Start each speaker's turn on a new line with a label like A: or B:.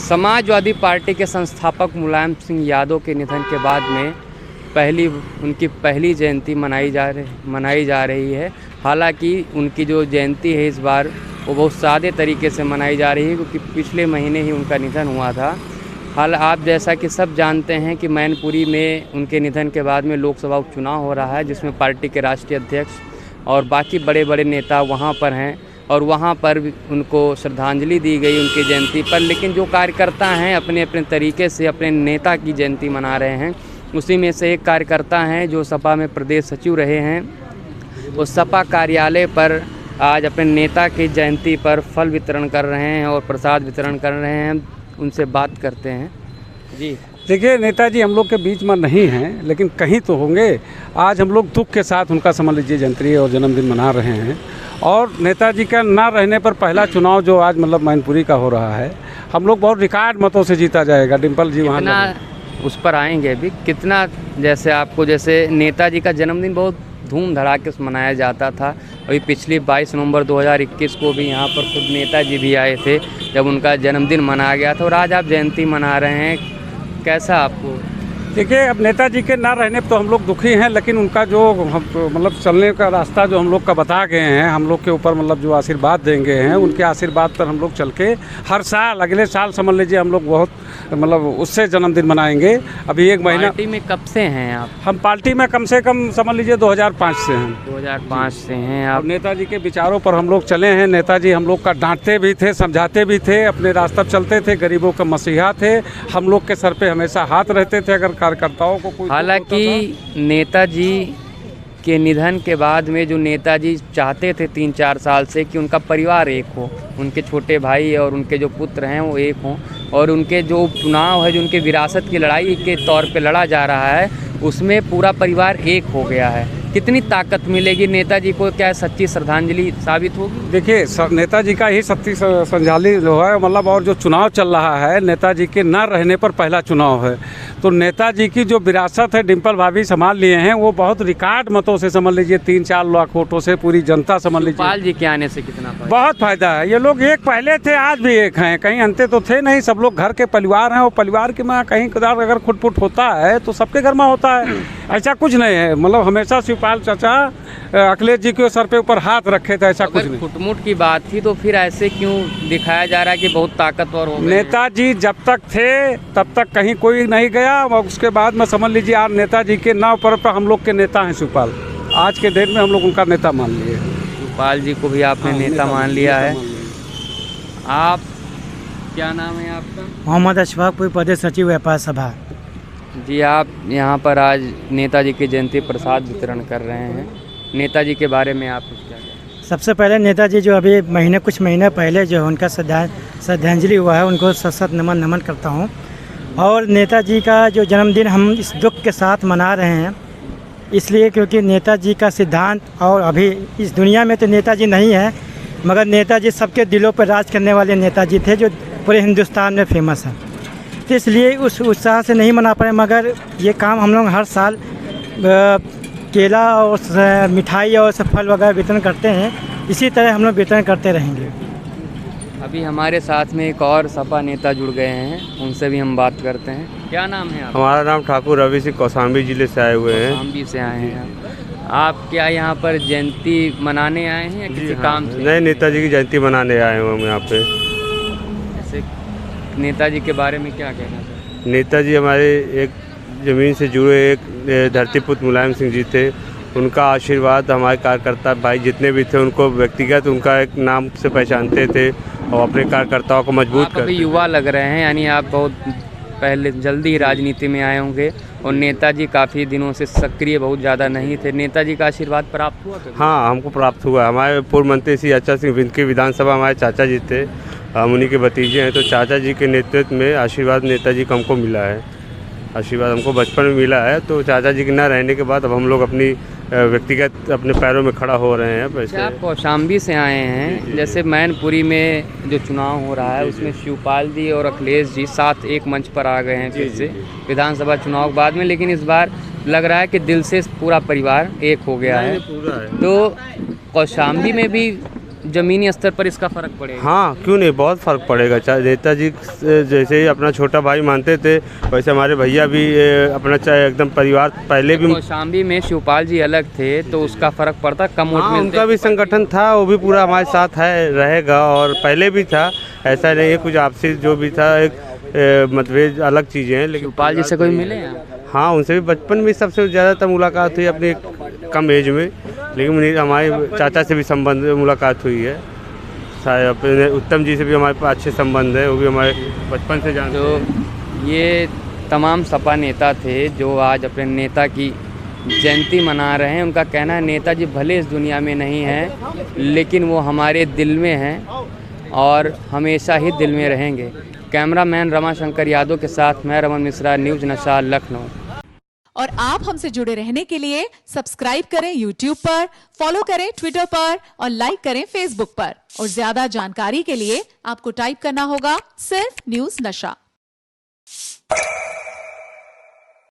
A: Samajwadi party के संस्थापक मुलायम सिंह यादव के निधन के बाद में उनकी पहली जयंती मनाई जा रही है। हालांकि उनकी जो जयंती है इस बार वो बहुत सादे तरीके से मनाई जा रही है, क्योंकि पिछले महीने ही उनका निधन हुआ था। आप जैसा कि सब जानते हैं कि मैनपुरी में उनके निधन के बाद में लोकसभा उपचुनाव हो रहा है, जिसमें पार्टी के राष्ट्रीय अध्यक्ष और बाकी बड़े बड़े नेता वहाँ पर हैं और वहाँ पर उनको श्रद्धांजलि दी गई उनकी जयंती पर। लेकिन जो कार्यकर्ता हैं अपने अपने तरीके से अपने नेता की जयंती मना रहे हैं। उसी में से एक कार्यकर्ता हैं जो सपा में प्रदेश सचिव रहे हैं, वो सपा कार्यालय पर आज अपने नेता की जयंती पर फल वितरण कर रहे हैं और प्रसाद वितरण कर रहे हैं। उनसे बात करते हैं। जी
B: देखिए, नेताजी हम लोग के बीच में नहीं हैं, लेकिन कहीं तो होंगे। आज हम लोग दुख के साथ उनका समझ लीजिए जयंती और जन्मदिन मना रहे हैं। और नेताजी का ना रहने पर पहला चुनाव जो आज मतलब मैनपुरी का हो रहा है, हम लोग बहुत रिकॉर्ड मतों से जीता जाएगा। डिम्पल जी वहाँ
A: उस पर आएंगे अभी। कितना जैसे नेताजी का जन्मदिन बहुत धूम धड़ाके से मनाया जाता था। अभी पिछली 22 नवंबर 2021 को भी यहाँ पर खुद नेताजी भी आए थे जब उनका जन्मदिन मनाया गया था, और आज आप जयंती मना रहे हैं। कैसा आपको?
B: देखिए, अब नेताजी के ना रहने पर तो हम लोग दुखी हैं, लेकिन उनका जो मतलब चलने का रास्ता जो हम लोग का बता गए हैं, हम लोग के ऊपर मतलब जो आशीर्वाद देंगे हैं, उनके आशीर्वाद पर हम लोग चल के हर साल अगले साल समझ लीजिए हम लोग बहुत मतलब उससे जन्मदिन मनाएंगे। अभी एक महीना।
A: पार्टी में कब से हैं आप?
B: हम पार्टी में कम से कम समझ लीजिए 2005 से हैं।
A: 2005 से हैं आप।
B: नेताजी के विचारों पर हम लोग चले हैं। नेताजी हम लोग का डांटते भी थे, समझाते भी थे, अपने रास्ते पर चलते थे, गरीबों का मसीहा थे। हम लोग के सर पे हमेशा हाथ रहते थे अगर कार्यकर्ताओं को कोई।
A: हालांकि नेताजी के निधन के बाद में जो नेताजी चाहते थे 3-4 साल से कि उनका परिवार एक हो, उनके छोटे भाई और उनके जो पुत्र हैं वो एक हों, और उनके जो चुनाव है जो उनके विरासत की लड़ाई के तौर पे लड़ा जा रहा है, उसमें पूरा परिवार एक हो गया है। कितनी ताकत मिलेगी नेताजी को? क्या सच्ची श्रद्धांजलि साबित होगी?
B: देखिए, नेताजी का ही सच्ची श्रद्धांजलि जो है मतलब, और जो चुनाव चल रहा है नेताजी के न रहने पर पहला चुनाव है, तो नेताजी की जो विरासत है डिम्पल भाभी संभाल लिए हैं, वो बहुत रिकॉर्ड मतों से समझ लीजिए 3-4 लाख वोटों से पूरी जनता समझ लीजिए।
A: शिवपाल जी के आने से कितना फायदा?
B: बहुत फायदा है। ये लोग एक पहले थे, आज भी एक हैं, कहीं अंते तो थे नहीं। सब लोग घर के परिवार हैं, और परिवार के में कहीं कदार अगर खुटपुट होता है तो सबके घर में होता है, ऐसा कुछ नहीं है। मतलब हमेशा शिवपाल चाचा अखिलेश जी के सर पे ऊपर हाथ रखे थे, ऐसा कुछ नहीं।
A: खुटमुट की बात थी तो फिर ऐसे क्यों दिखाया जा रहा है कि बहुत ताकतवर हो गए?
B: नेताजी जब तक थे तब तक कहीं कोई नहीं गया, और उसके बाद में समझ लीजिए आज नेताजी के नाव पर हम लोग के नेता हैं शिवपाल। आज के डेट में हम लोग उनका नेता मान लिए।
A: शिवपाल जी को भी आपने नेता मान लिया है। आप, क्या नाम है आपका?
C: मोहम्मद अशफाक, प्रदेश सचिव व्यापार सभा।
A: जी, आप यहाँ पर आज नेताजी की जयंती प्रसाद वितरण कर रहे हैं। नेताजी के बारे में आप कुछ क्या कहें?
C: सबसे पहले नेताजी जो अभी कुछ महीने पहले जो उनका श्रद्धांजलि हुआ है, उनको सत नमन करता हूँ। और नेताजी का जो जन्मदिन हम इस दुख के साथ मना रहे हैं, इसलिए क्योंकि नेताजी का सिद्धांत, और अभी इस दुनिया में तो नेताजी नहीं है, मगर नेताजी सबके दिलों पर राज करने वाले नेताजी थे जो पूरे हिंदुस्तान में फेमस हैं। तो इसलिए उस उत्साह से नहीं मना पाए, मगर ये काम हम लोग हर साल केला और मिठाई और फल वगैरह वितरण करते हैं। इसी तरह हम लोग वितरण करते रहेंगे।
A: अभी हमारे साथ में एक और सपा नेता जुड़ गए हैं, उनसे भी हम बात करते हैं। क्या नाम है आपका?
D: हमारा नाम ठाकुर रवि सिंह कौशाम्बी जिले से आए हुए हैं।
A: कौशाम्बी से आए हैं आप? क्या यहाँ पर जयंती मनाने आए हैं या किसी काम से?
D: नहीं, नेताजी की जयंती मनाने आए हुए हम यहाँ पे।
A: ऐसे नेताजी के बारे में क्या कहना चाहिए?
D: नेताजी हमारे एक ज़मीन से जुड़े एक धरतीपुत्र मुलायम सिंह जी थे। उनका आशीर्वाद हमारे कार्यकर्ता भाई जितने भी थे उनको व्यक्तिगत उनका एक नाम से पहचानते थे और अपने कार्यकर्ताओं को मजबूत करते।
A: युवा लग रहे हैं, यानी आप बहुत पहले जल्दी ही राजनीति में आए होंगे, और नेताजी काफ़ी दिनों से सक्रिय बहुत ज़्यादा नहीं थे। नेताजी का आशीर्वाद प्राप्त हुआ?
D: हाँ, हमको प्राप्त हुआ। हमारे पूर्व मंत्री श्री अच्छा सिंह विंध्य विधानसभा हमारे चाचा जी थे, हम उन्हीं के भतीजे हैं। तो चाचा जी के नेतृत्व में आशीर्वाद नेताजी को हमको मिला है। आशीर्वाद हमको बचपन में मिला है, तो चाचा जी के ना रहने के बाद अब हम लोग अपनी व्यक्तिगत अपने पैरों में खड़ा हो रहे हैं। वैसे
A: आप कौशाम्बी से आए हैं, जैसे मैनपुरी में जो चुनाव हो रहा है उसमें शिवपाल जी और अखिलेश जी साथ एक मंच पर आ गए हैं फिर से विधानसभा चुनाव बाद में, लेकिन इस बार लग रहा है कि दिल से पूरा परिवार एक हो गया है।
D: पूरा है।
A: तो कौशाम्बी में भी ज़मीनी स्तर पर इसका फ़र्क पड़ेगा?
D: हाँ, क्यों नहीं, बहुत फ़र्क पड़ेगा। चाहे नेताजी जैसे ही अपना छोटा भाई मानते थे, वैसे हमारे भैया भी अपना चाहे एकदम परिवार पहले भी।
A: कौशाम्बी में शिवपाल जी अलग थे तो उसका फ़र्क पड़ता, कम वोट
D: हाँ,
A: मिलते?
D: उनका भी संगठन था, वो भी पूरा हमारे साथ है, रहेगा, और पहले भी था। ऐसा नहीं है, कुछ आपसी जो भी था एक मतभेद अलग चीज़ें हैं, लेकिन
A: शिवपाल जी से कोई मिले हैं?
D: हाँ, उनसे भी बचपन में सबसे ज़्यादातर मुलाकात हुई अपनी कम एज में, लेकिन हमारे चाचा से भी मुलाकात हुई है। शायद अपने उत्तम जी से भी हमारे पास अच्छे संबंध है, वो भी हमारे बचपन से जानते हैं।
A: तो ये तमाम सपा नेता थे जो आज अपने नेता की जयंती मना रहे हैं। उनका कहना है नेताजी भले इस दुनिया में नहीं हैं, लेकिन वो हमारे दिल में हैं और हमेशा ही दिल में रहेंगे। कैमरामैन रमाशंकर यादव के साथ मैं रमन मिश्रा, न्यूज़ नशा, लखनऊ।
E: और आप हमसे जुड़े रहने के लिए सब्सक्राइब करें YouTube पर, फॉलो करें Twitter पर और लाइक करें Facebook पर। और ज्यादा जानकारी के लिए आपको टाइप करना होगा सिर्फ न्यूज़ नशा।